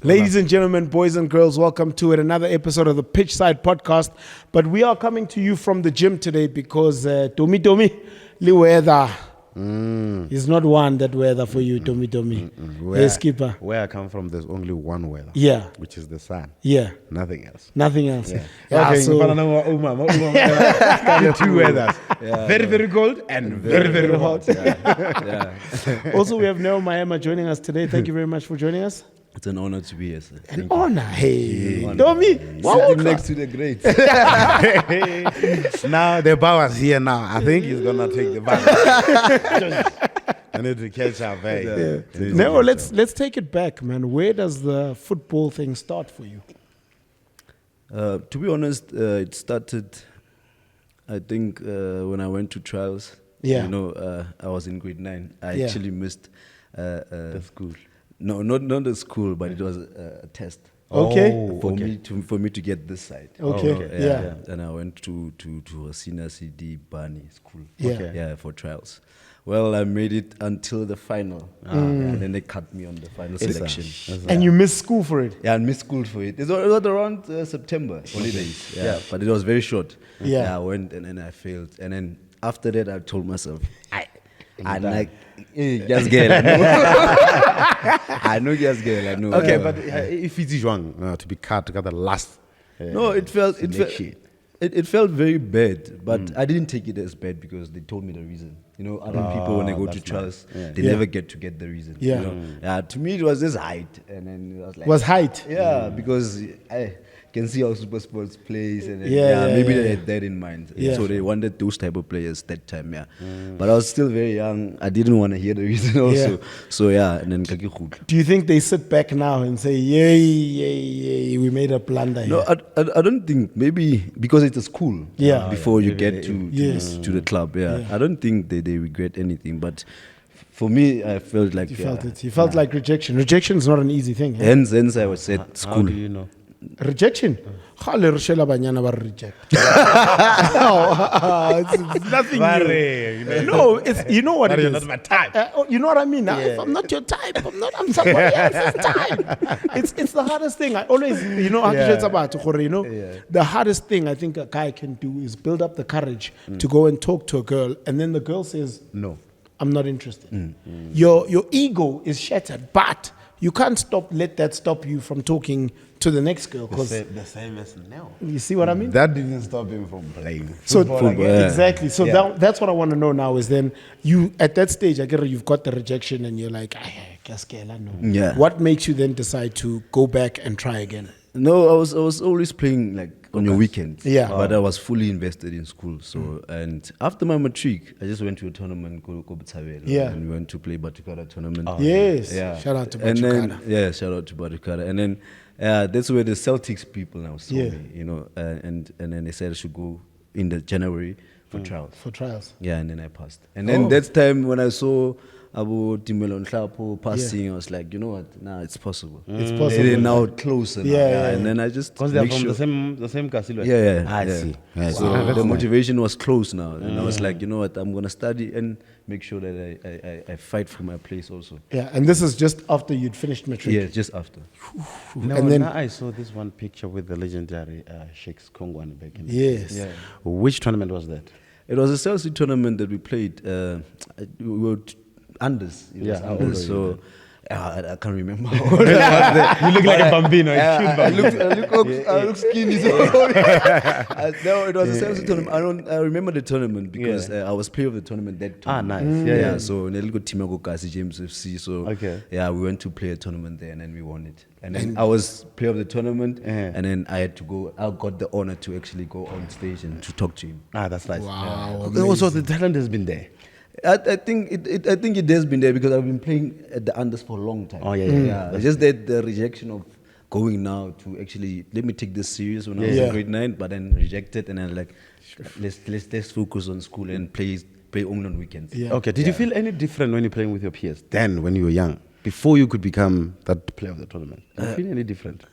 Ladies and gentlemen, boys and girls, welcome to another episode of the Pitchside podcast. But we are coming to you from the gym today because Tommy, the weather is not one that weather for you, Tommy. Yes, skipper. Where I come from, there's only one weather. Yeah. Which is the sun. Yeah. Nothing else. Nothing else. Yeah. Okay, so Two weathers. Yeah, very, very cold and very, very hot. Also, we have Neo Maema joining us today. Thank you very much for joining us. It's an honor to be here, sir. An honor. Hey, Tommy. Sitting next to the greats. Now the power's here now. I think he's going to take the power. I need to catch up. Hey. Neo, let's take it back, man. Where does the football thing start for you? To be honest, it started, I think, when I went to trials. Yeah. You know, I was in grade 9. I actually missed The school. No, not the school, but it was a test. Okay. For me to get this side. Okay. Yeah. And I went to a senior CD Barney school. Yeah. Okay. Yeah, for trials. Well, I made it until the final. And then they cut me on the final selection. And you missed school for it? Yeah, I missed school for it. It was around September holidays. Yeah, but it was very short. Yeah. I went and then I failed. And then after that, I told myself, I know. I know. Okay, but if it's wrong to be cut at the last. No, it felt very bad, but I didn't take it as bad because they told me the reason. You know, other people when they go to trials, they never get the reason. Yeah. You know? To me it was just height, and then it was like height. Yeah, because I can see how Super Sports plays, and then, maybe they had that in mind. Yeah. So they wanted those type of players that time. Yeah, but I was still very young. I didn't want to hear the reason also. Yeah. So and then Do you think they sit back now and say, yay, we made a blunder here? No, I don't think. Maybe because it's a school. Yeah. Before you get to the club. Yeah. I don't think they regret anything. But for me, I felt like You felt it. You felt like rejection. Rejection is not an easy thing. Eh? Hence, I was at school. How do you know? Rejection? Reject. No, it's nothing new. No, it's, you know what it is. Not my type. You know what I mean? If I'm not your type, I'm somebody else's type. It's the hardest thing. I always, the hardest thing I think a guy can do is build up the courage to go and talk to a girl, and then the girl says, No. I'm not interested. Your ego is shattered, but you can't let that stop you from talking to the next girl. The same as now. You see what I mean? That didn't stop him from playing So football again. exactly. So that's what I want to know now is then you at that stage, I get you've got the rejection and you're like, no. Yeah. What makes you then decide to go back and try again? No, I was always playing like on your weekends. Yeah. But I was fully invested in school. So and after my matric, I just went to a tournament called Pitchside. Yeah. And we went to play Batukara tournament. Yes. Yeah. Shout out to And Batukara. then, shout out to Batukara. And then that's where the Celtics people now saw me, you know, and then they said I should go in the January for trials. For trials. Yeah, and then I passed. And then that's time when I saw Abu Timelon Hlapo passing, I was like, you know what? Nah, it's possible. It's possible. They're now closer. Now. Yeah. And then I just Because they're make from sure. the same casino. Yeah. I see. So the motivation was close now, and I was like, you know what? I'm gonna study and make sure that I fight for my place also. Yeah. And this is just after you'd finished matric. Yeah, just after. No, And then- now I saw this one picture with the legendary Sheikh Kongwan back in the Yes. Yeah. Which tournament was that? It was a Chelsea tournament that we played. We were unders. It was How old unders. were So I can't remember. You look like a bambino. I look skinny. So no, it was a Chelsea tournament. I remember the tournament because I was player of the tournament that tournament. Nice. Yeah. So Nelly got team Kasi James FC. So Okay. we went to play a tournament there and then we won it. And then I was player of the tournament, and then I had to go. I got the honor to actually go on stage and to talk to him. That's nice. Wow, Also, the talent has been there. I think it has been there because I've been playing at the unders for a long time. Oh, yeah. It's just that the rejection of going now to actually let me take this serious when I was in grade 9, but then rejected, and then like let's focus on school and play only on weekends. Yeah. Okay. Did you feel any different when you're playing with your peers? Then, when you were young, before you could become that player of the tournament, did you feel any different?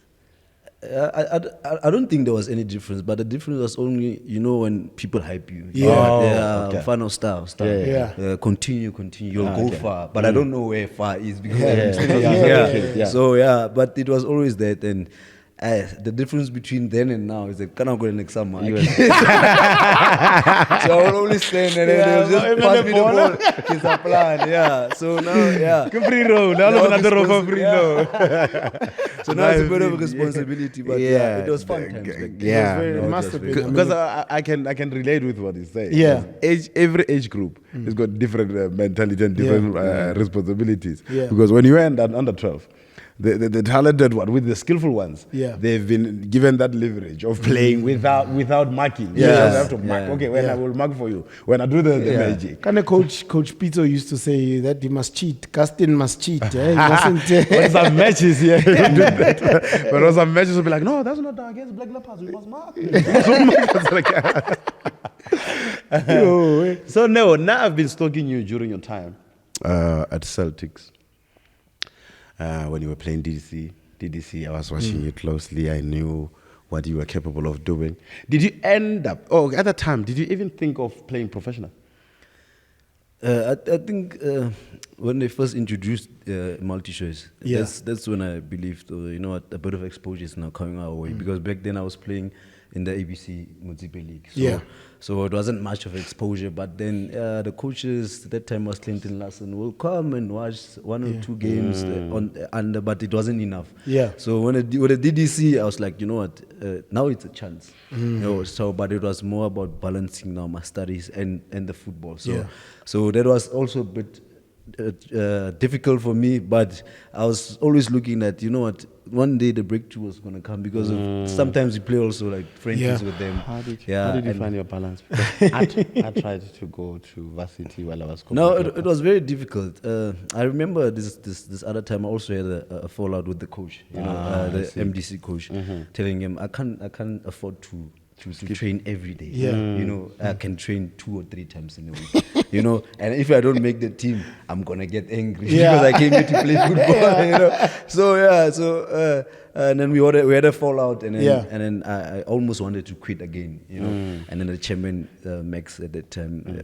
I don't think there was any difference, but the difference was only, when people hype you. Okay. Final style. Yeah. Continue, you'll go far. But I don't know where far is because I'm still not Yeah. So, but it was always that. And the difference between then and now is that can I go next summer? So I will only stand and then they'll just pass me the ball. It's a plan, So now, Free roll. Now look at the roll for free roll. So now it's a bit of a responsibility, but it was fun times. It must have been. Because I can relate with what he's saying. Yeah. Every age group has got different mentality and different responsibilities. Yeah. Because when you end at under 12, the talented one with the skillful ones, they've been given that leverage of playing without marking. You don't have to mark. Okay, I will mark for you when I do the magic. Kind of Coach Pito used to say that he must cheat. Castin must cheat. He mustn't. When some matches, do that. But on some matches, will be like, no, that's not against Black Leopards. We must mark. So now I've been stalking you during your time at Celtics. When you were playing DDC, I was watching you closely. I knew what you were capable of doing. Did you end up, at that time, did you even think of playing professional? I think when they first introduced multi-choice, that's when I believed, a bit of exposure is now coming our way. Because back then I was playing in the ABC Municipal League. So it wasn't much of exposure. But then the coaches, that time was Clinton Larson, will come and watch one or two games, but it wasn't enough. So when with the DDC, I was like, you know what, now it's a chance. But it was more about balancing now my studies and the football. So that was also a bit difficult for me, but I was always looking at, one day the breakthrough was going to come because of sometimes you play also like friendlies with them. How did you find your balance? I tried to go to varsity while I was it was very difficult. I remember this other time I also had a fallout with the coach, the MDC coach, telling him I can't afford to train every day. I can train 2 or 3 times in a week. And if I don't make the team, I'm gonna get angry because I came here to play football. So and then we had a fallout, and then I almost wanted to quit again. And then the chairman Max at that time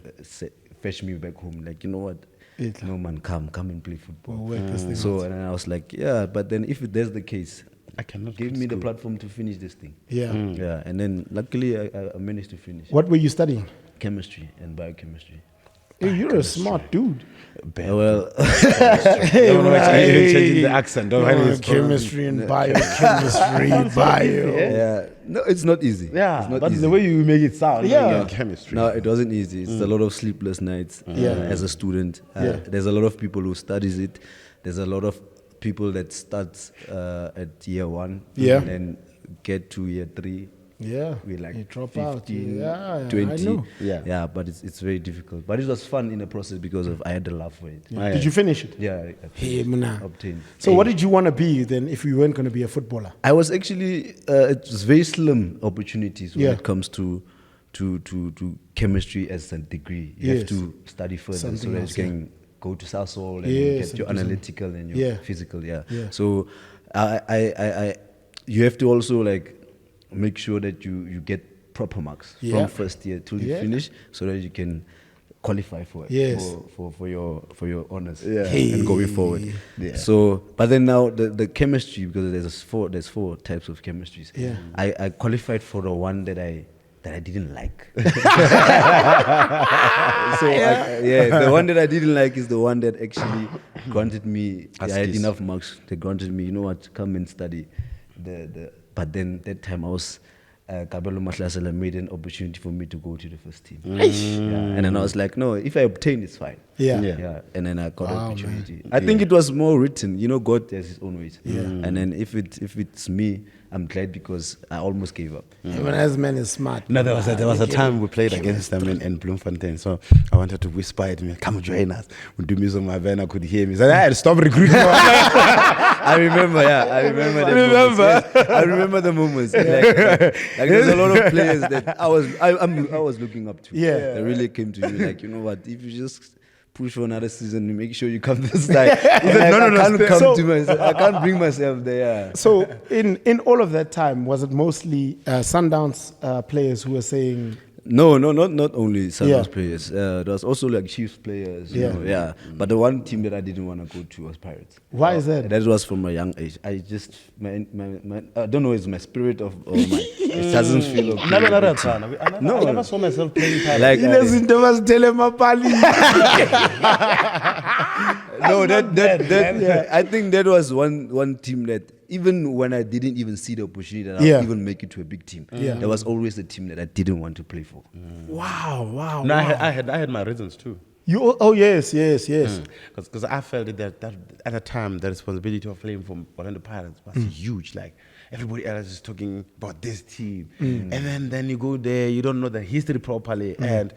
fetched me back home. Like, you know what? No man, come and play football. And then I was like, but then if that's the case, I cannot give me the platform to finish this thing. And then luckily I managed to finish. What were you studying? Chemistry and biochemistry. Hey, you're a smart dude. Well, changing the accent. Chemistry and biochemistry, no, it's not easy. It's not but easy. the way you make it sound, chemistry. No, it wasn't easy. It's a lot of sleepless nights as a student. There's a lot of people who studies it. There's a lot of people that starts at year 1 and then get to year 3. We like you drop 15, out. 20. I know. But it's very difficult. But it was fun in the process because I had the love for it. Did you finish it? Yeah. Obtained. So what did you want to be then if you weren't going to be a footballer? I was actually, it was very slim opportunities when it comes to chemistry as a degree. You have to study further so that you can go to Sasol and get your analytical and your physical. So I you have to also like make sure that you get proper marks from first year till you finish, so that you can qualify for your honors and going forward. So, but then now the chemistry, because there's four types of chemistries. I qualified for the one that I didn't like. The one that I didn't like is the one that actually granted me. I had enough marks. They granted me, you know what, come and study. But then that time I was Kabelo Mahlasela made an opportunity for me to go to the first team. And then I was like, no, if I obtain, it's fine. And then I got the opportunity. I think it was more written. God has his own ways. And then if it's me, I'm glad because I almost gave up. As man is smart. No, there was a time we played against them in Bloemfontein. So I wanted to whisper at me, come join us. We do music, my van, I could hear me. He said, hey, stop recruiting. I remember the moments. Like there's a lot of players that I was looking up to. They really came to me like, you know what, if you just push for another season. Make sure you come this time. I can't bring myself there. So in all of that time, was it mostly Sundowns players who were saying? No, not only Sundowns players. There was also like Chiefs players. You know, But the one team that I didn't want to go to was Pirates. Why is that? That was from a young age. I just my I don't know. It's my spirit of or my it doesn't feel okay. I never saw myself playing Pirates. Like I think that was one team that even when I didn't even see the opportunity that I would even make it to a big team, there was always a team that I didn't want to play for. Wow. No, I had my reasons too. Yes. Because I felt that at the time the responsibility of playing for Orlando Pirates was huge. Like everybody else is talking about this team, and then you go there, you don't know the history properly, and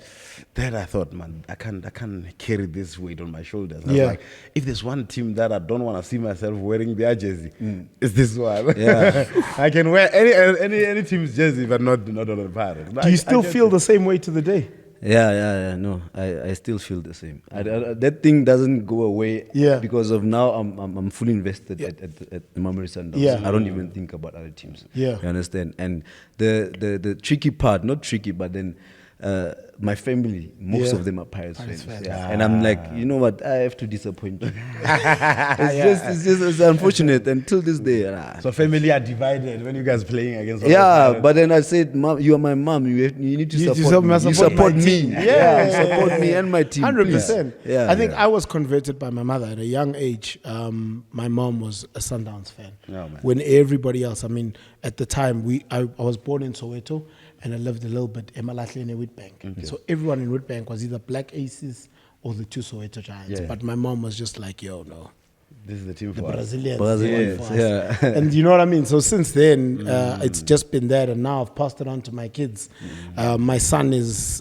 then I thought, man, I can't carry this weight on my shoulders. I was like, if there's one team that I don't want to see myself wearing their jersey, it's this one. Yeah. I can wear any team's jersey, but not Orlando Pirates. Do you still feel the same way to the day? Yeah. No, I still feel the same. That thing doesn't go away. Because of now, I'm fully invested at the Mamelodi Sundowns. I don't even think about other teams. You understand? And the tricky part, not tricky, but then my family, most of them are Pirates fans. And I'm like, you know what? I have to disappoint you. It's unfortunate until this day. So family are divided when you guys playing against. But then I said, Mom, you are my mom. You need to support me. You support me. Support me and my team. 100%. I think I was converted by my mother at a young age. My mom was a Sundowns fan. When everybody else, I mean, at the time I was born in Soweto. And I lived a little bit in Malahle and Witbank. So everyone in Witbank was either Black Aces or the two Soweto Giants. But my mom was just like, yo, no. This is the team for the us. Brazilians. And you know what I mean? So since then, it's just been that. And now I've passed it on to my kids. My son it's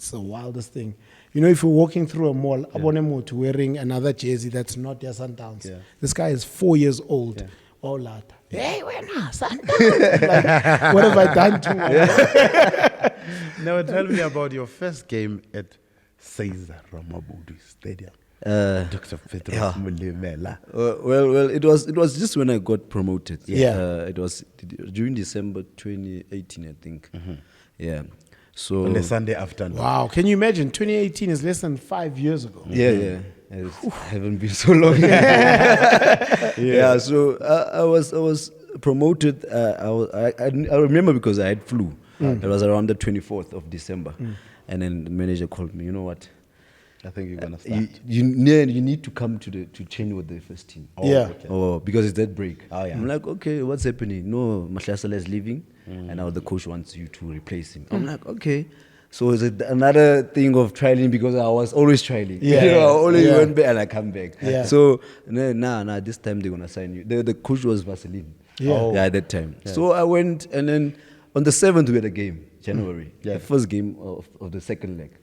the wildest thing. You know, if you're walking through a mall, Abonemoto wearing another jersey that's not their Sundowns. This guy is 4 years old. Oh, lad. Hey, we're not Sundowns. Like, what have I done to him? Now tell me about your first game at Caesar Ramabudu Stadium. Dr. Petros Mulimela. Well, it was just when I got promoted. It was during December 2018, I think. Yeah. So on the Sunday afternoon. Wow, can you imagine? 2018 is less than 5 years ago. Yeah. It haven't been so long. So I was promoted. I remember because I had flu. It was around the 24th of December, and then the manager called me. You know what? I think you're gonna start. You need to come to train with the first team. Because it's that break. I'm like, okay, what's happening? No, Mahlasala is leaving, and now the coach wants you to replace him. I'm like, okay. So it's another thing of trialing because I was always trialing. I only went back and I come back. So this time they're gonna sign you. The coach was Vaseline. At that time. So I went, and then on the 7th we had a game, January. The first game of the second leg.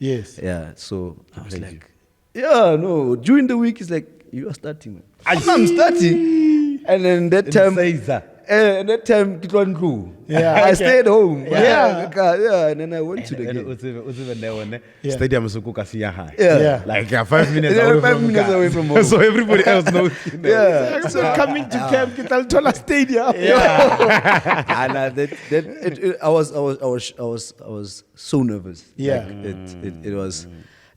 So I was like, during the week it's like, you are starting, man. I'm starting. And then that time and that time it wasn't cool. I stayed home. And then I went to the game. Stadium is high. Like 5 minutes away from home. So everybody else knows. So coming to camp, Kitaltola Stadium. And I was so nervous. It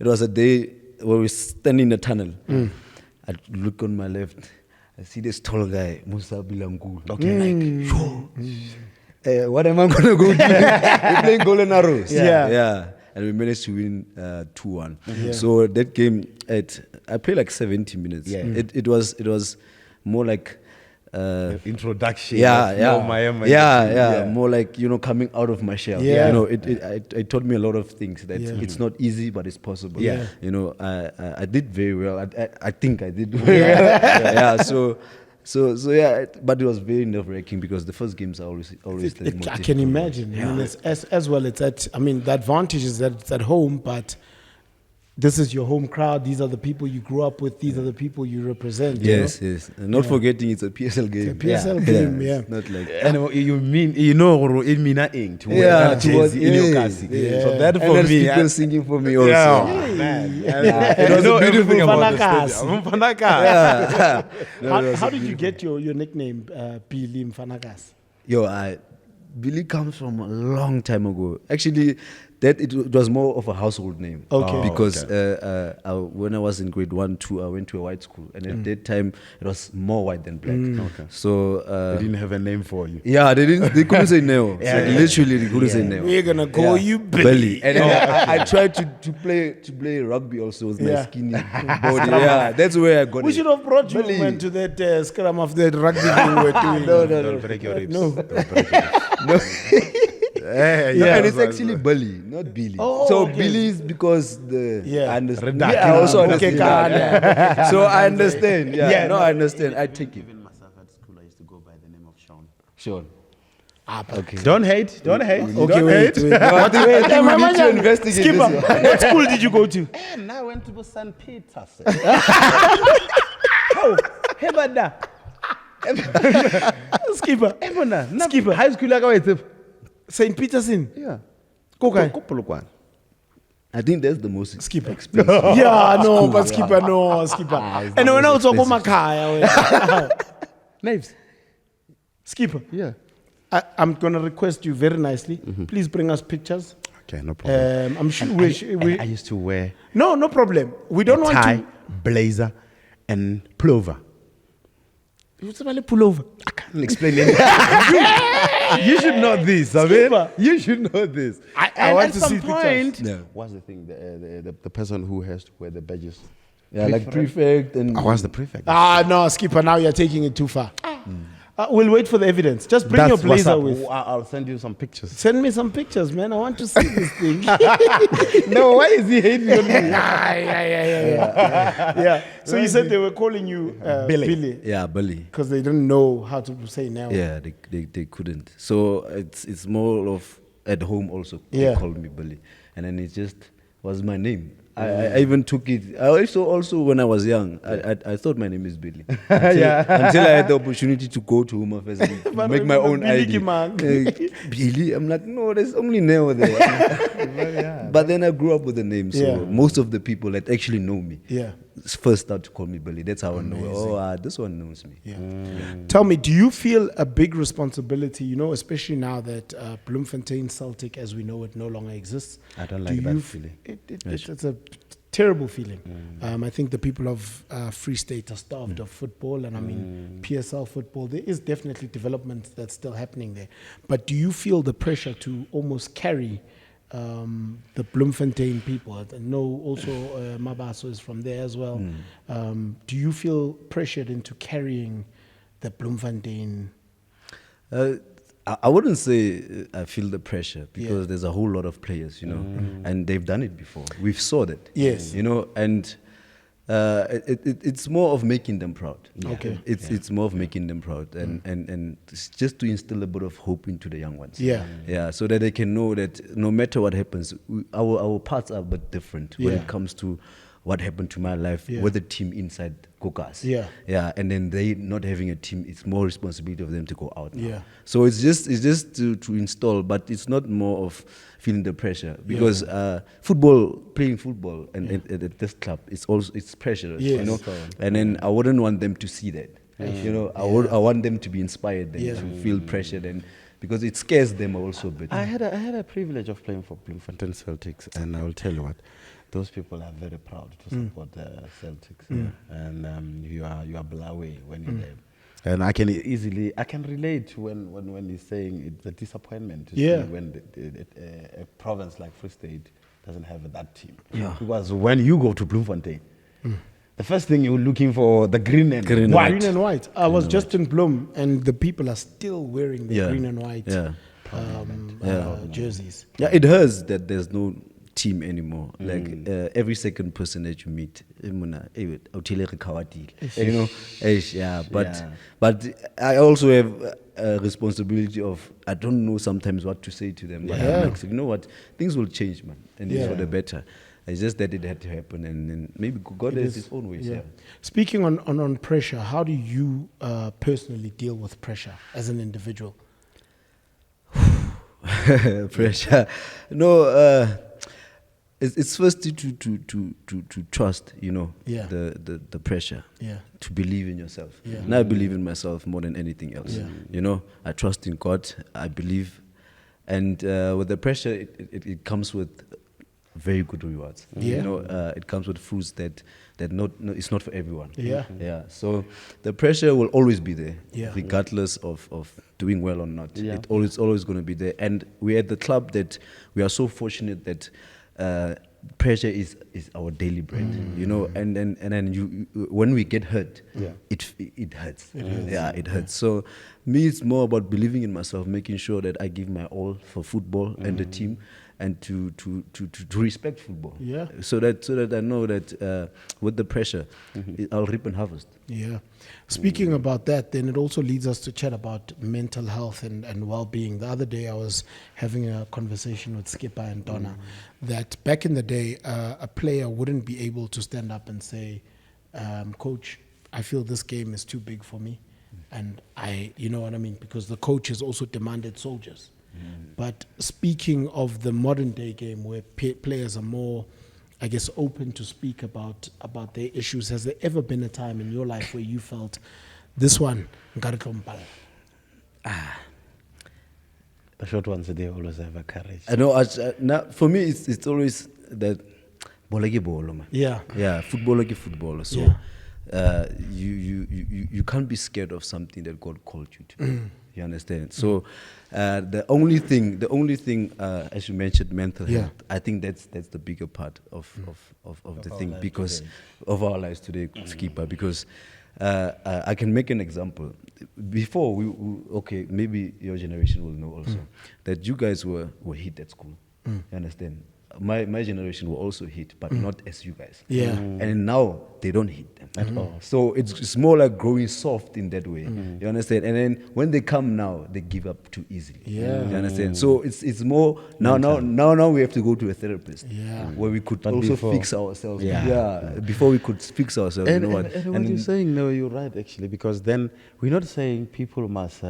was a day where we stand in the tunnel. I look on my left. I see this tall guy, Musa Bilangul. What am I going to go do? We're playing Golden Arrows. And we managed to win 2-1. So that game, I played like 70 minutes. It was more like introduction. Neo Maema. More like, coming out of my shell. It taught me a lot of things. That it's not easy, but it's possible. I did very well. I think I did very well. But it was very nerve-wracking because the first games are always I can imagine. I mean, as well, the advantage is that it's at home, but this is your home crowd. These are the people you grew up with. These are the people you represent. you Yes, yes. And not forgetting it's a PSL game. It's a PSL game, yeah. It's not like And you mean it mean nothing to wear Yeah, that to what- jersey in your yeah, kasi. yeah. So that and for there's me, people singing for me also. yeah, man. It was a beautiful How did you get your nickname, Billy Mfanakas? Yo, Billy comes from a long time ago. Actually, it was more of a household name. Okay. Because when I was in grade 1, 2, I went to a white school, and at that time it was more white than black. Okay. So They didn't have a name for you. yeah, they couldn't say Neo. So literally, they couldn't say Neo. We're gonna call you Billy. And I tried to play rugby also with my Yeah. skinny body. Yeah, that's where I got We it. should have brought you Billy. man, to that scrum of that rugby thing we were doing. Don't break your ribs. No. Don't break your ribs. No, Yeah, and it's actually Billy, not Billy. Oh, so okay. Billy is because the Yeah. I understand. Reduct. Yeah, I also Okay, understand. Ghana. Yeah. So I understand. Yeah, Yeah, no, no. I understand. I take it. Even myself at school, I used to go by the name of Sean. Sure. Okay. Don't hate. Don't hate. Okay, don't wait. hate. No, I think we need to Skipper, investigate this one. what school did you go to? And I went to St. Peter's. Oh, Hebada. Skipper. Skipper. High school like I St. Peterson. Yeah. Okay. I think that's the most Skipper. expensive. Yeah, no, but Skipper, no, Skipper. And when I was talking about Makaya, Knives. Skipper, Yeah. I'm going to request you very nicely. Please bring us pictures. Okay, no problem. I'm sure And I used to wear no problem. We don't want tie, to. blazer, and plover. You say, pull over. I can't explain it. You should know this, I mean. Skipper. You should know this. I want at to some see pictures. point, Yeah. what's the thing? The person who has to wear the badges. Yeah, like prefect and I was the prefect. No, Skipper, now you're taking it too far. We'll wait for the evidence. Just bring your That's what's blazer up. with. I'll send you some pictures. Send me some pictures, man. I want to see this thing. No, why is he hating on me? Yeah. So you said they were calling you Billy yeah, Billy. because they didn't know how to say now. Yeah, they couldn't. So it's more of at home also. Yeah. They called me Billy, and then it just was my name. I even took it. I also when I was young, I thought my name is Billy until I had the opportunity to go to Home Affairs and But make my own Billy ID. Kimang. Billy, I'm like, no, there's only Neo there. But then I grew up with the name, so Yeah. most of the people that actually know me Yeah. first start to call me Billy. That's how I know. This one knows me. Yeah. Tell me, do you feel a big responsibility, especially now that Bloemfontein Celtic, as we know it, no longer exists? I don't Do like that you feeling. It's a terrible feeling. I think the people of Free State are starved of football, and I mean, PSL football, there is definitely development that's still happening there. But do you feel the pressure to almost carry the Bloemfontein people? I know also Mabaso is from there as well. Do you feel pressured into carrying the Bloemfontein? I wouldn't say I feel the pressure because there's a whole lot of players, and they've done it before. We've saw that, Yes. and it's more of making them proud. Okay. It's more of making them proud, and it's just to instill a bit of hope into the young ones. Yeah. So that they can know that no matter what happens, our parts are a bit different when it comes to what happened to my life with the team inside Kokas. Yeah. And then they not having a team, it's more responsibility of them to go out now. Yeah. So it's just to install, but it's not more of feeling the pressure because playing football and at this club, it's pressure, Yes. And then I wouldn't want them to see that. I want them to be inspired and to feel pressured and because it scares them also a bit. I had a privilege of playing for Bloemfontein Celtics, and I will tell you what, those people are very proud to support the Celtics, and you are Blawe when you're there. And I can relate to when he's saying it's a disappointment to see when a province like Free State doesn't have that team. Yeah. Because when you go to Bloemfontein, the first thing you're looking for the green and white. Green and white. I was just in Bloem, and the people are still wearing the green and white jerseys. Yeah, it hurts that there's no team anymore. Like every second person that you meet, but I also have a responsibility of I don't know sometimes what to say to them. But I'm like, you know what, things will change, man, and it's for the better. It's just that it had to happen, and then maybe God has His own ways. Yeah. Speaking on pressure, how do you personally deal with pressure as an individual? Pressure. No, it's first to trust, Yeah. the pressure. Yeah. To believe in yourself. Yeah. And I believe in myself more than anything else. Yeah. I trust in God. I believe, and with the pressure, it comes with very good rewards. Yeah. It comes with fruits that it's not for everyone. Yeah. Yeah. So the pressure will always be there, Yeah. regardless of doing well or not. Yeah. It's always going to be there. And we're at the club that we are so fortunate that pressure is our daily bread. And then you when we get hurt, it hurts. It hurts. So me, it's more about believing in myself, making sure that I give my all for football and the team, and to respect football. Yeah. So that I know that with the pressure, I'll reap and harvest. Yeah. Speaking about that, then it also leads us to chat about mental health and well-being. The other day I was having a conversation with Skipper and Donna that back in the day, a player wouldn't be able to stand up and say, Coach, I feel this game is too big for me. And you know what I mean? Because the coach has also demanded soldiers. But speaking of the modern day game where players are more, I guess, open to speak about their issues, has there ever been a time in your life where you felt this one, The short ones, they always have a courage. I know. Now, for me, it's always that ball like ball, man. Yeah. Football like footballer. So Yeah. you can't be scared of something that God called you to. You understand? So the only thing, as you mentioned, mental health. I think that's the bigger part of the thing, because of our lives today, Skipper. Because I can make an example. Before okay, maybe your generation will know also that you guys were hit at school. You understand? My generation were also hit, but not as you guys. Yeah. And now they don't hit them at all. So it's more like growing soft in that way. You understand? And then when they come now, they give up too easily. Yeah. You understand? So it's more now we have to go to a therapist. Yeah. Where we could But also before- fix ourselves. Yeah. Before we could fix ourselves. And, you know what? and what you're saying, no, you're right actually, because then we're not saying people must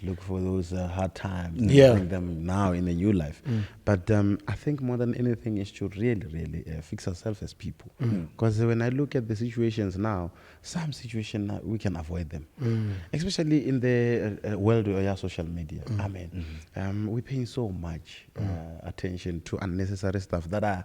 look for those hard times and Yeah. bring them now in a new life. But I think more than anything is to really fix ourselves as people. Because when I look at the situations now, some situations we can avoid them, especially in the world of social media. I mean, we're paying so much attention to unnecessary stuff that are,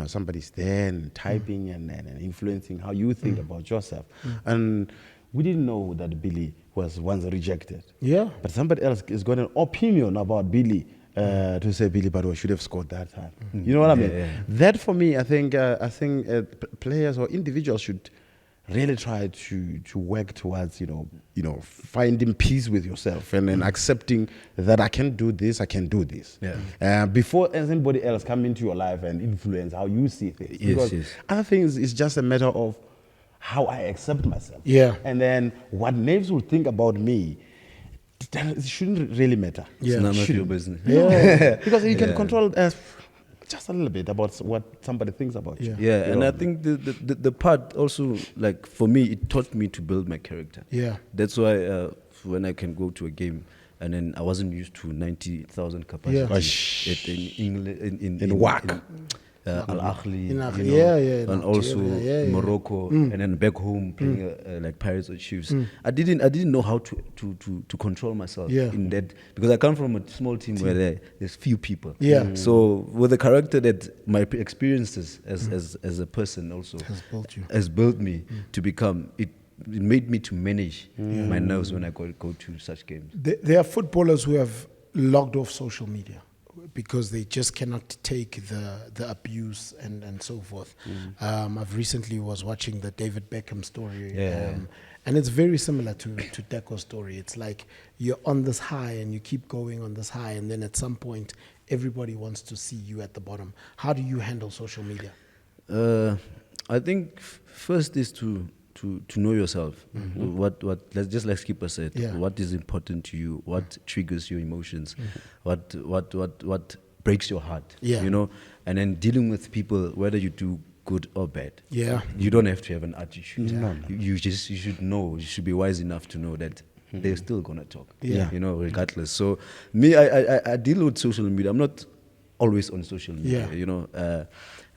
somebody's there and typing and influencing how you think about yourself. And we didn't know that Billy was once rejected. Yeah. But somebody else has got an opinion about Billy to say Billy Badwa should have scored that time. You know what I mean? Yeah. That for me, I think players or individuals should really try to work towards finding peace with yourself and then accepting that I can do this, I can do this. Yeah. Before anybody else come into your life and influence how you see things. Because Yes. other things is just a matter of how I accept myself. Yeah. And then what neighbors will think about me, it shouldn't really matter. Yeah. It's none of your Shouldn't. business. Yeah. Because you can control just a little bit about what somebody thinks about you. Yeah, You and know? I think the part also, like for me, it taught me to build my character. Yeah. That's why when I can go to a game, and then I wasn't used to 90,000 capacity Yeah. in England, In WAC. Al Ahly, In Ahly, in and also Algeria, yeah. Morocco, and then back home playing like Pirates or Chiefs. I didn't know how to control myself in that, because I come from a small team where there's few people. Yeah. So with the character that my experiences as a person also has built me to become, it made me to manage my nerves when I go to such games. There are footballers who have logged off social media because they just cannot take the abuse and so forth. I've recently was watching the David Beckham story, and it's very similar to Deco's story. It's like you're on this high and you keep going on this high, and then at some point everybody wants to see you at the bottom. How do you handle social media? I think first is to know yourself. What let's just like Skipper said. Yeah. What is important to you? What triggers your emotions? What breaks your heart. Yeah. You know, and then dealing with people, whether you do good or bad. Yeah. You don't have to have an attitude. No. You should know. You should be wise enough to know that they're still gonna talk. Yeah. You know, regardless. So me, I deal with social media. I'm not always on social media. Yeah. You know,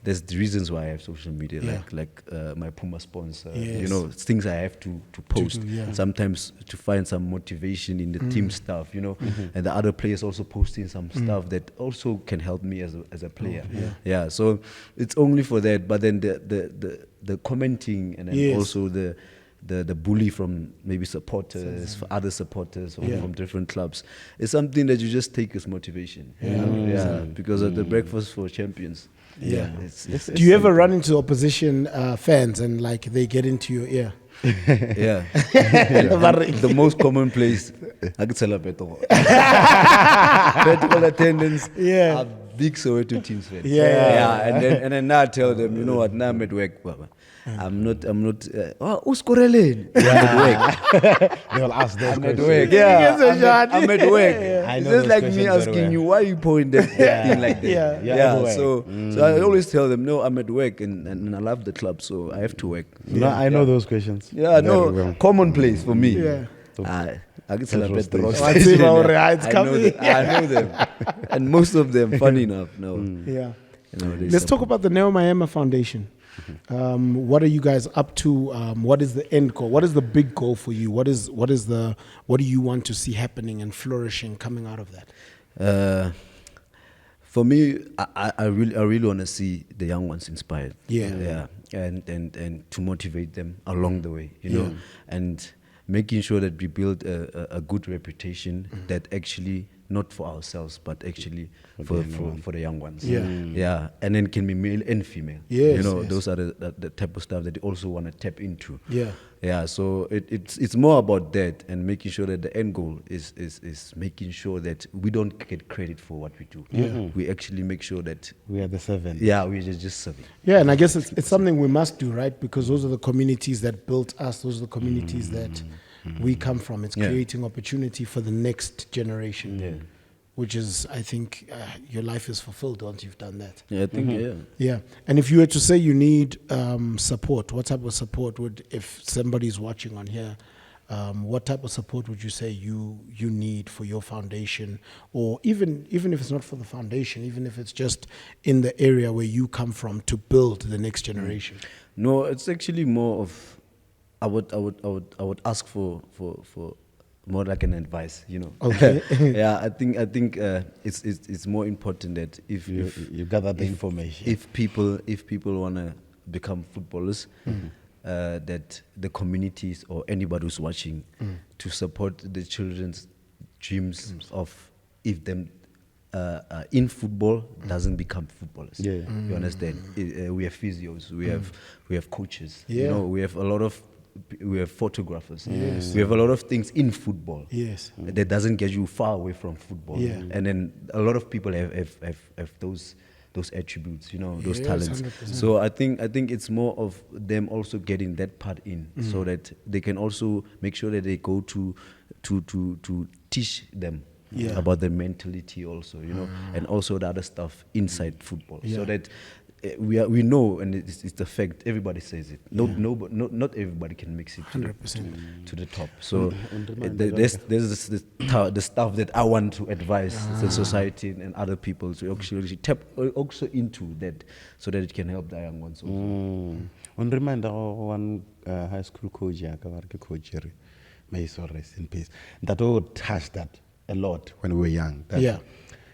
there's the reasons why I have social media, Yeah. like my Puma sponsor. Yes. You know, things I have to post. do, yeah. Sometimes to find some motivation in the team stuff. You know, and the other players also posting some stuff that also can help me as a player. Yeah. So it's only for that. But then the commenting and then Yes. also the bully from maybe supporters, for other supporters or from different clubs, is something that you just take as motivation. You know? Yeah, because of the breakfast for champions. Yeah. It's Do you ever run into opposition fans and like they get into your ear? yeah. The most common place, I could celebrate all. Practical attendance. Yeah. Are big Soweto teams fan. Yeah. And then now I tell them, you know what? Now I'm at work, Baba. I'm not. Who's Korelen? They will ask those I'm at questions. work. Yes, I'm at work. I It's know just those like questions me very asking well. you, why you pouring that thing like that? Yeah. Yeah, everywhere. So I always tell them, no, I'm at work and I love the club, so I have to work. No, I know those questions. Yeah, no, Very well. commonplace for me. Yeah. I can celebrate the rock What's station. it about, it's I know coming. them. I know them. And most of them, funny enough, no. Yeah. You know, they Let's talk support- about the Neo Maema Foundation. What are you guys up to? What is the end goal? What is the big goal for you? What do you want to see happening and flourishing coming out of that? For me, I really want to see the young ones inspired. Yeah. And to motivate them along the way, you know, and making sure that we build a good reputation that actually not for ourselves but actually for the young ones. Yeah. And then can be male and female. You Yes, know, yes. those are the type of stuff that you also want to tap into. Yeah. So it's more about that and making sure that the end goal is making sure that we don't get credit for what we do. We actually make sure that We are the seven. we're just serving. Yeah, and I guess it's something we must do, right? Because those are the communities that built us. Those are the communities that we come from. It's creating opportunity for the next generation, which is, I think, your life is fulfilled once you've done that. Yeah, I think Yeah, and if you were to say you need support, what type of support if somebody's watching on here, what type of support would you say you need for your foundation, or even if it's not for the foundation, even if it's just in the area where you come from to build the next generation? No, it's actually more of I would ask for more like an advice, you know. Okay. Yeah, I think it's more important that if You gather the information. if people want to become footballers, that the communities or anybody who's watching to support the children's dreams of if them in football doesn't become footballers. Yeah. You understand? We have physios, we have coaches. Yeah. You know, we have photographers. We have a lot of things in football. Yes. That doesn't get you far away from football. Yeah. And then a lot of people have those attributes, you know, those Yes, talents. 100%. So I think it's more of them also getting that part in, so that they can also make sure that they go to teach them about the mentality also, you know, and also the other stuff inside football, so that we know, and it's the fact. Everybody says it. Not everybody can mix it 100%. to the top. So there's the stuff that I want to advise the society and other people to actually tap also into that, so that it can help the young ones also. On reminder one high school coach, Coach Jerry, may he so rest in peace. That all touched that a lot when we were young. That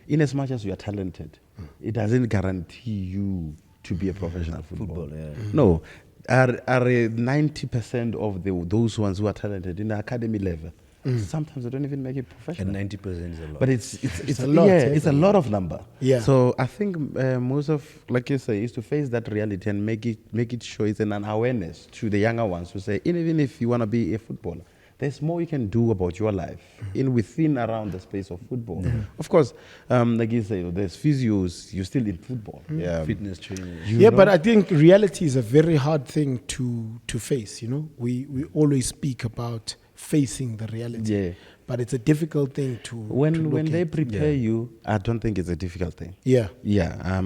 in as much as you are talented, it doesn't guarantee you to be a professional footballer. No, are 90% of those ones who are talented in the academy level, sometimes they don't even make it professional. And 90% is a lot. But it's a lot. It's a lot of number. Yeah. So I think most of, like you say, is to face that reality and make it show it's an awareness to the younger ones to say, even if you want to be a footballer, there's more you can do about your life within around the space of football. Of course, like you say, there's physios, you're still in football. Yeah. Fitness training. But I think reality is a very hard thing to face. You know, we always speak about facing the reality. Yeah. but it's a difficult thing to When look they at. prepare you, I don't think it's a difficult thing. Yeah. Yeah,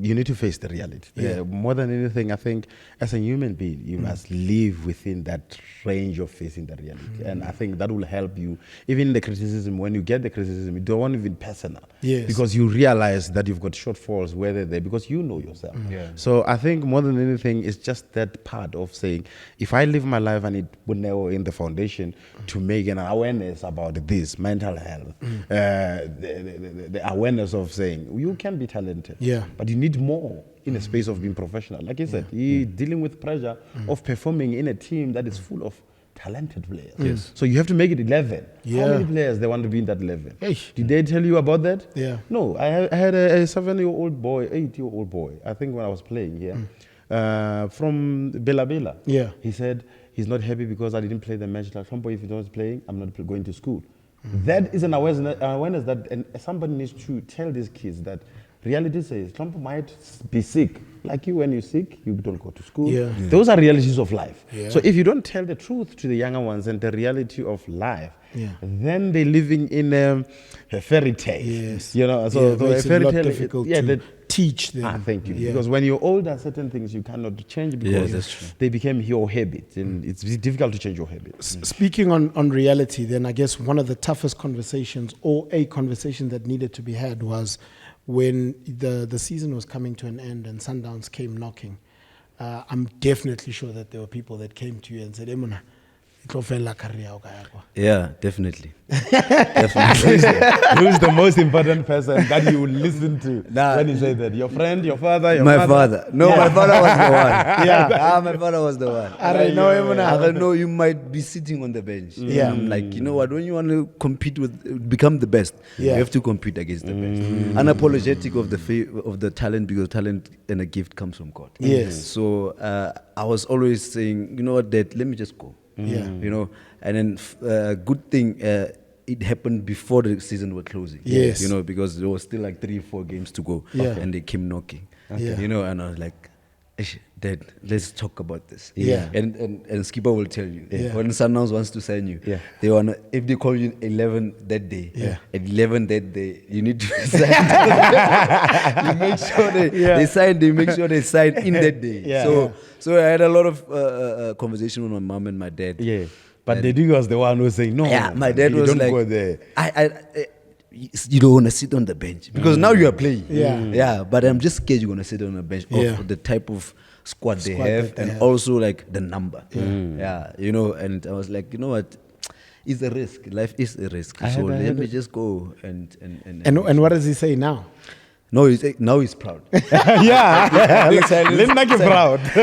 you need to face the reality. Yeah. More than anything, I think as a human being, you must live within that range of facing the reality. And I think that will help you. Even the criticism, when you get the criticism, you don't want even personal. Yes. Because you realize that you've got shortfalls where they're there, because you know yourself. Yeah. So I think more than anything, it's just that part of saying, if I live my life and it would narrow in the foundation to make an awareness about this, mental health, the awareness of saying, you can be talented, Yeah. but you need more in a space of being professional. Like I said, you're dealing with pressure of performing in a team that is full of talented players. Yes. So you have to make it 11. Yeah. How many players they want to be in that 11? Eish. Did they tell you about that? Yeah. No, I had a 7-year-old boy, 8-year-old boy, I think when I was playing here, from Bela Bela. Yeah. He said he's not happy because I didn't play the match. Like, somebody, if you're not playing, I'm not going to school. That is an awareness that and somebody needs to tell these kids that reality says Trump might be sick. Like you, when you're sick, you don't go to school. Yeah. Those are realities of life. Yeah. So if you don't tell the truth to the younger ones and the reality of life, Yeah. then they're living in a fairy tale. Yes. You know, so, Yeah, it so makes a fairy it a lot tale. difficult Yeah, to that, teach them. thank you. Yeah. Because when you're older, certain things you cannot change because that's true. they became your habit, and it's difficult to change your habits. Speaking on reality, then I guess one of the toughest conversations, or a conversation that needed to be had, was when the season was coming to an end and Sundowns came knocking. I'm definitely sure that there were people that came to you and said, Emuna, it'll fail la career. Yeah, definitely. Definitely. Who's the most important person that you will listen to Nah. when you say that? Your friend, your father, your My mother? father. No, my father was the one. Yeah. My father was the one. I don't know, Emuna. I don't know, you might be sitting on the bench. Yeah. I'm like, you know what, when you want to compete with, become the best, Yeah. you have to compete against the best. Unapologetic of the talent, because talent and a gift comes from God. Yes. So I was always saying, you know what, Dad, let me just go. Yeah. You know, and then good thing, it happened before the season was closing. Yes. You know, because there was still like 3-4 games to go. Yeah. And they came knocking. Yeah. You know, and I was like, "Ish, Dad, let's talk about this." Yeah. And Skipper will tell you, Yeah. when Sundowns wants to sign you, Yeah. they wanna, if they call you 11 that day, Yeah. at 11 that day, you need to sign. You make sure they make sure they sign in that day. Yeah. So I had a lot of conversation with my mom and my dad. Yeah. But the dude was the one who was saying, no, Yeah, no, my no, dad you was don't like, go there. You don't want to sit on the bench because now you are playing. Yeah. Yeah, but I'm just scared you're going to sit on the bench Yeah. of the type of squad they Squad have that they and have. also like the number. Yeah, you know, and I was like, you know what? It's a risk. Life is a risk. So let me just go And what does he say now? No, now he's proud. Yeah. Let make you proud. I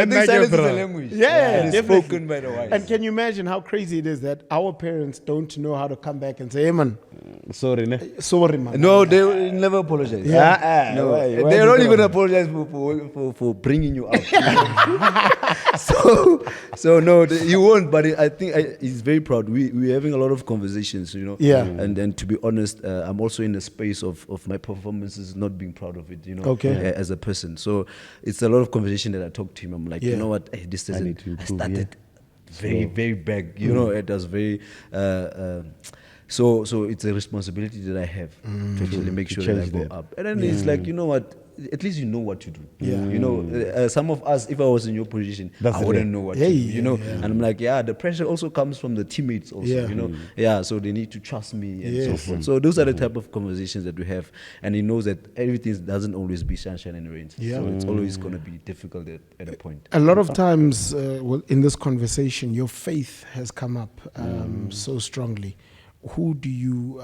think silence is a language. Yeah, and it's definitely. spoken by the wise. And can you imagine how crazy it is that our parents don't know how to come back and say, hey man, Sorry, ne? sorry man. No, they will never apologize. Yeah. No, Why they do don't that? even apologize for bringing you out. so no, you won't. But I think he's very proud. We're having a lot of conversations, you know. Yeah. And then to be honest, I'm also in a space of my performances not being proud of it, you know. Okay. As a person, so it's a lot of conversation that I talk to him. I'm like, Yeah. you know what, this need doesn't. to I improve, started very big, you know. It was very. So it's a responsibility that I have to actually make To sure that I change go that. up. And then it's like, you know what? At least you know what to do. Yeah. You know, some of us, if I was in your position, That's I the wouldn't thing. know what Yeah, to do. You know, yeah. and I'm like, yeah, the pressure also comes from the teammates also. Yeah. You know, yeah. So they need to trust me and so Yes. forth. So those are the type of conversations that we have, and he knows that everything doesn't always be sunshine and rain. Yeah. So it's always going to be difficult at a point. A lot of times, in this conversation, your faith has come up so strongly. Who do you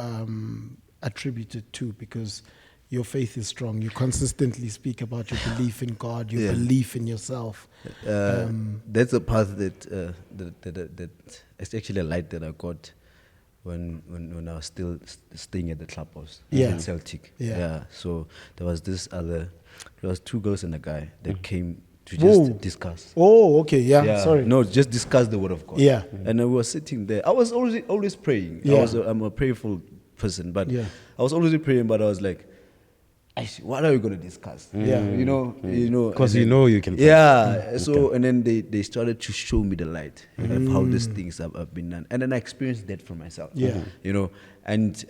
attribute it to? Because your faith is strong. You consistently speak about your belief in God, your Yeah. belief in yourself. That's a path that it's actually a light that I got when I was still staying at the clubhouse in Celtic. Yeah. So there was two girls and a guy that came to Whoa. just discuss. Oh, okay. Yeah. Sorry. No, just discuss the word of God. Yeah. And we were sitting there. I was always praying. Yeah. I'm a prayerful person, but Yeah. I was always praying, but I was like, what are we going to discuss? Yeah. You know, Because and you then- know you can play. Yeah. So and then they started to show me the light of how these things have been done, and then I experienced that for myself. Yeah. You know, and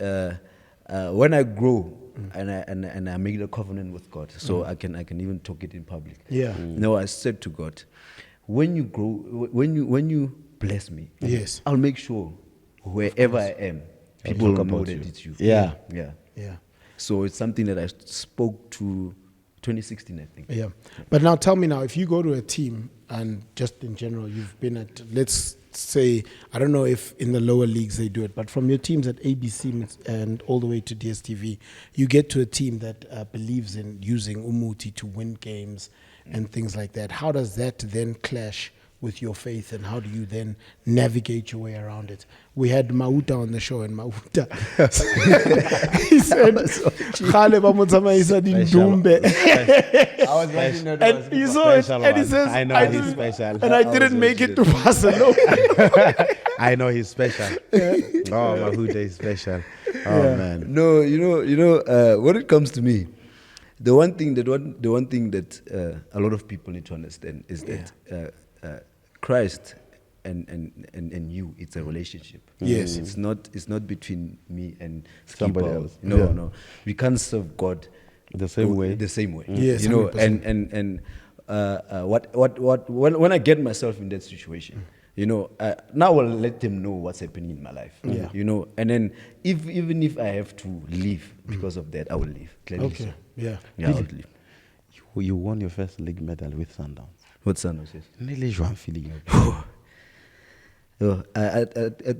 when I grow and I make the covenant with God, so I can even talk it in public. Yeah. No, I said to God, when you grow, when you bless me, Yes. I'll make sure wherever I am, people will know that it's you. Yeah. Yeah. Yeah. So it's something that I spoke to 2016, I think. Yeah. But now tell me now, if you go to a team and just in general, you've been at, let's say, I don't know if in the lower leagues they do it, but from your teams at ABC and all the way to DSTV, you get to a team that believes in using Umuti to win games and things like that. How does that then clash with your faith, and how do you then navigate your way around it? We had Mauta on the show, and Mauta he said, "Khale ba mo tsamaisa dindumbe." I was watching that. And you saw it, and he says, I know he's didn't- special. and I didn't make it to Barcelona. I know he's special. Oh, Mahuta is special. Oh, man. No, when it comes to me, the one thing that a lot of people need to understand is that Christ and you, it's a relationship. Yes. It's not between me and Somebody Skipper. else. No. We can't serve God The same way. The same way. Yes, You know, 100%. and when I get myself in that situation, now I'll let them know what's happening in my life. Yeah. And then even if I have to leave because of that, I will leave. Clearly Okay. so. Yeah. Yeah, I will leave. You won your first league medal with Sundowns. What Sundowns is? Nearly I'm feeling I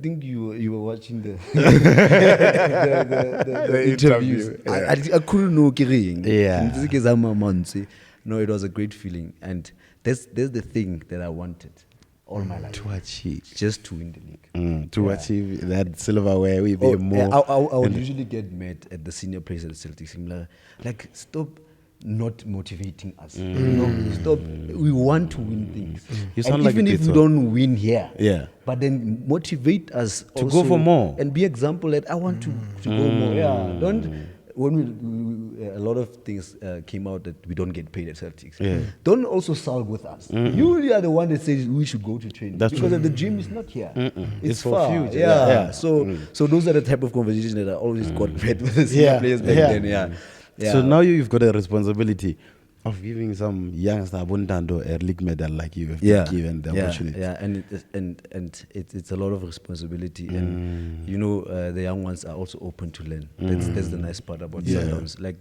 think you were watching the The interviews. interview, I couldn't know Kiring. Yeah. No, it was a great feeling, and that's the thing that I wanted all my life, to achieve. just to win the league. To achieve that silverware, we be more. I would usually get mad at the senior players at the Celtics. Like, stop not motivating us. Stop. We want to win things. You sound and like even a if we pizza. don't win here, Yeah. but then motivate us To also go for more. and be example that I want to go more. Yeah, don't. When a lot of things came out that we don't get paid at Celtics. Yeah. Don't also sulk with us. You are the one that says we should go to training That's because true. the gym is not here. It's for far. future. Yeah. Yeah. So those are the type of conversations that I always got mad with the senior Yeah. players back Yeah. then. Yeah. Yeah. So now you've got a responsibility of giving some youngster Abundando a league medal like you have been given the opportunity. Yeah, and it's a lot of responsibility, and the young ones are also open to learn. That's the nice part about Sundowns. Like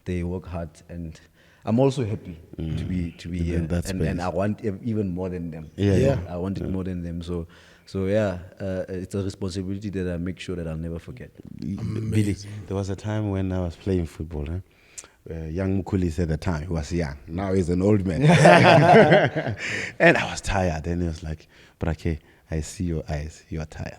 they work hard, and I'm also happy to be here, in that and space. I want even more than them. Yeah. I want it more than them. So yeah, it's a responsibility that I make sure that I'll never forget. Billy, there was a time when I was playing football. Young Mukuli at the time, he was young. Now he's an old man. And I was tired. And he was like, Brake, I see your eyes. You are tired.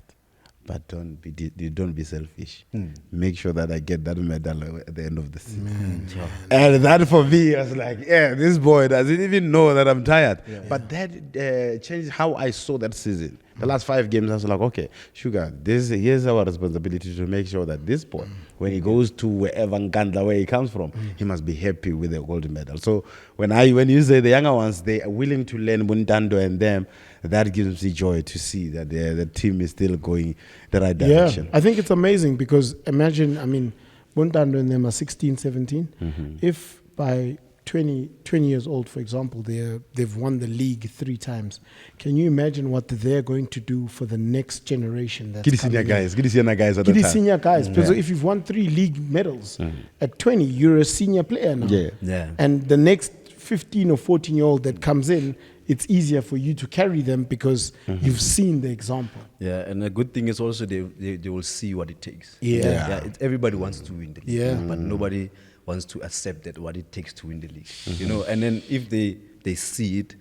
But don't be selfish. Make sure that I get that medal at the end of the season. And that for me, I was like, yeah, this boy doesn't even know that I'm tired. But that changed how I saw that season. The last 5 games, I was like, okay, Sugar, here's our responsibility to make sure that this boy, when he goes to wherever Ngandla, where he comes from, he must be happy with the gold medal. So when you say the younger ones, they are willing to learn Buntando and them, that gives me joy to see that the team is still going the right direction. Yeah, I think it's amazing because imagine, Buntando and them are 16, 17. If by 20 years old, for example, they've won the league 3 times, can you imagine what they're going to do for the next generation? That's Giddy senior guys at the Giddy time. senior guys. Because if you've won 3 league medals at 20, you're a senior player now. Yeah. And the next 15 or 14-year-old that comes in, it's easier for you to carry them because you've seen the example. Yeah, and a good thing is also they will see what it takes. Yeah. Everybody wants to win the league, Yeah. but nobody wants to accept that what it takes to win the league. And then if they see it,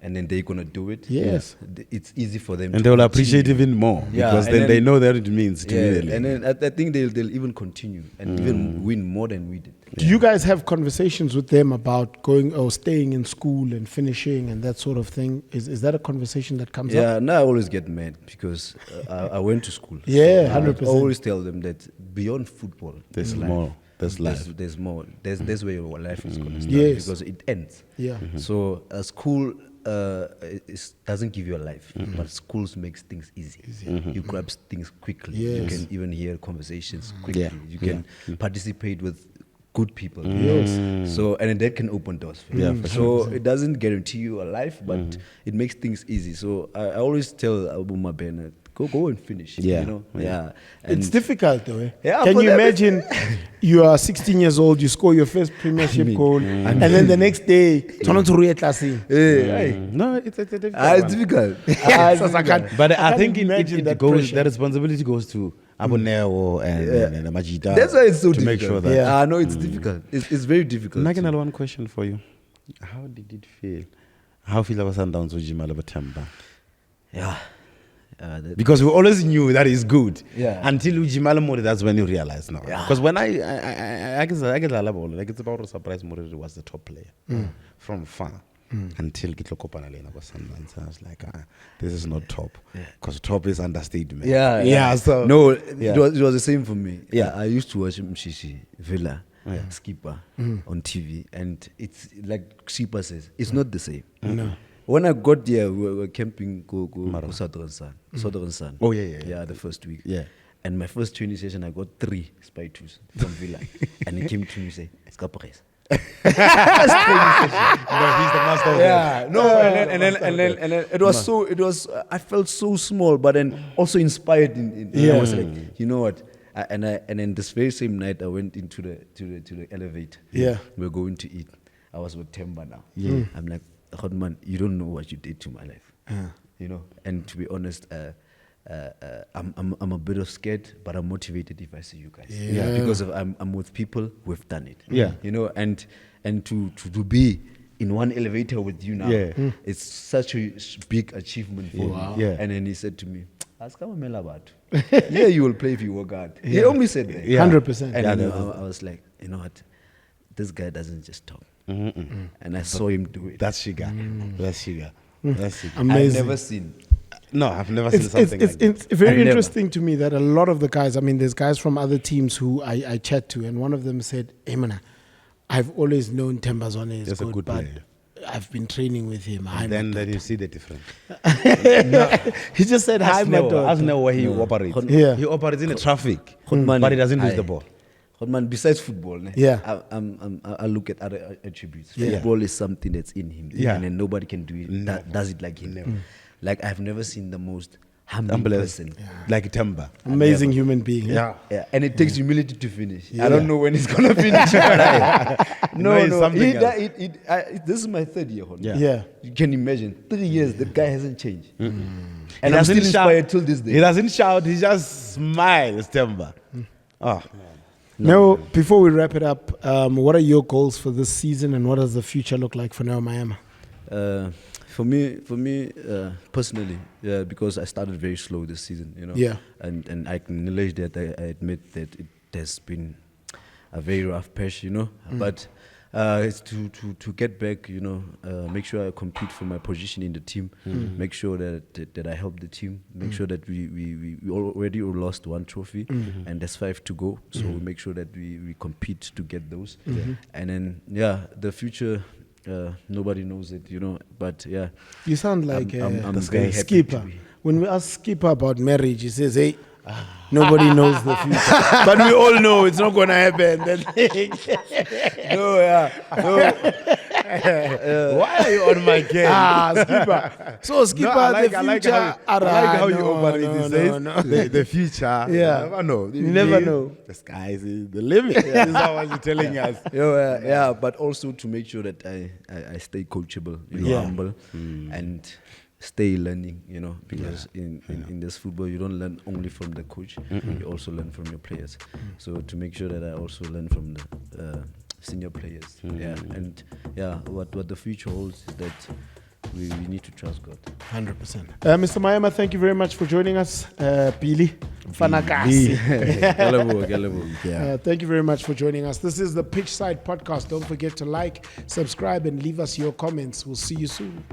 and then they're gonna do it. Yes. It's easy for them. And to they will appreciate continue. even more Yeah, because and then they then- know that it means to win the league. And then I think they'll even continue and even win more than we did. Do you guys have conversations with them about going or staying in school and finishing and that sort of thing? Is that a conversation that comes up? Yeah, now I always get mad because I went to school. Yeah, So I 100%. always tell them that beyond football, There's in life, more. That's life. There's more. There's where your life is going to start Yes. because it ends. Yeah. So school doesn't give you a life, but schools makes things easy. You grab things quickly. You Yes. can even hear conversations quickly. Yeah. You can participate with good people. Yes. So and that can open doors for you. Yeah, for So it doesn't guarantee you a life, but it makes things easy. So I always tell Abu Mabena, go and finish. Yeah. You know. Yeah. Yeah. And It's difficult though. Eh? Yeah, Can for you them imagine you are 16 years old, you score your first premiership goal, and then the next day, turn on to Ruyet Lassie. No, it's a difficult It's one. difficult. I can't- But I can't think imagine it that goes. pressure. The responsibility goes to Aboneo and Majida. That's why it's so to difficult. make sure that. Yeah. No, it's difficult. It's very difficult. I can have one question for you. How did it feel? How feel about Sundowns with Jimala Batemba? Yeah. Because we always knew that is good. Yeah. Until Jimala Mori, that's when you realize now. Yeah. Because when I get a level, like it's about a surprise Mori was the top player from far. Until Kitlo Kopanalena was Sundowns. I was like, this is not top. Because top is understatement. Yeah. So No, yeah. it was the same for me. Yeah. I used to watch Mshishi Villa, Skipper on TV, and it's like Skipper says, it's not the same. No. When I got there, we were camping go Southern Sun. Oh, yeah. Yeah, the first week. Yeah. And my first training session, I got 3 spy twos from Villa, and he came to me and said, "Skapres." He's the master of Yeah, no, and then it was so. It was. I felt so small, but then also inspired. I was like, you know what? And then this very same night, I went into the elevator. Yeah. We're going to eat. I was with Temba now. Yeah. I'm like, man, you don't know what you did to my life. You know. And to be honest, I'm a bit of scared, but I'm motivated if I see you guys. Yeah. Because I'm with people who've done it. Yeah. You know, and to be in one elevator with you now, it's such a big achievement for me. Yeah. And then he said to me, "Ask Mela about. Yeah, you will play if you work hard." He only said that. Yeah. 100%. And you know, I was like, you know what? This guy doesn't just talk. And I saw him do it. That's Shiga. That's Shiga. That's Shiga. Amazing. I've never seen. No, I've never seen something like that. It's very I've never. interesting to me that a lot of the guys, I mean, there's guys from other teams who I chat to, and one of them said, "Hey, man, I've always known Tembazwane is That's a good, good but player. I've been training with him." Then you see the difference. He just said, "Hi, my Ask dog." Neo where he operates. Yeah. He operates in the traffic, Hotman, but he doesn't lose the ball. Man, besides football, Yeah. I look at other attributes. Yeah. Football is something that's in him, Yeah. and then nobody can do it. No. Does it like him? Like I've never seen the most humble Humble person. like Temba. Amazing human being. Yeah. Yeah, and it takes humility to finish. Yeah. I don't know when he's gonna finish. But No, it's something else. This is my 3rd year. Yeah. Yeah. You can imagine 3 years. The guy hasn't changed, and He I'm still doesn't shout. inspired till this He day. doesn't shout. He just smiles, Temba. Oh, Now, before we wrap it up, what are your goals for this season, and what does the future look like for Neo Maema? For me, personally, because I started very slow this season, you know. Yeah. And I acknowledge that. I admit that it has been a very rough patch, you know. But it's to get back, you know. Make sure I compete for my position in the team. Make sure that I help the team. Make sure that we already lost 1 trophy, and there's 5 to go. So we make sure that we compete to get those. And then the future. Nobody knows it, you know, but yeah. You sound like I'm this very guy, happy Skipper. to be- When we ask Skipper about marriage, he says, "Hey, nobody knows the future, but we all know it's not gonna happen." why are you on my case? Skipper. So Skipper, I the like future. how you no, operate no, these days. no. The future. Yeah. You never know. You never know. The sky is the limit. This is how you're telling us. But also to make sure that I stay coachable, you know, humble, and stay learning, you know, because in this football you don't learn only from the coach, you also learn from your players. So to make sure that I also learn from the senior players, what the future holds is that we need to trust God. 100%. Mr. Maema, thank you very much for joining us. Billy Fanakasi. Thank you very much for joining us. This is the Pitchside podcast. Don't forget to like, subscribe, and leave us your comments. We'll see you soon.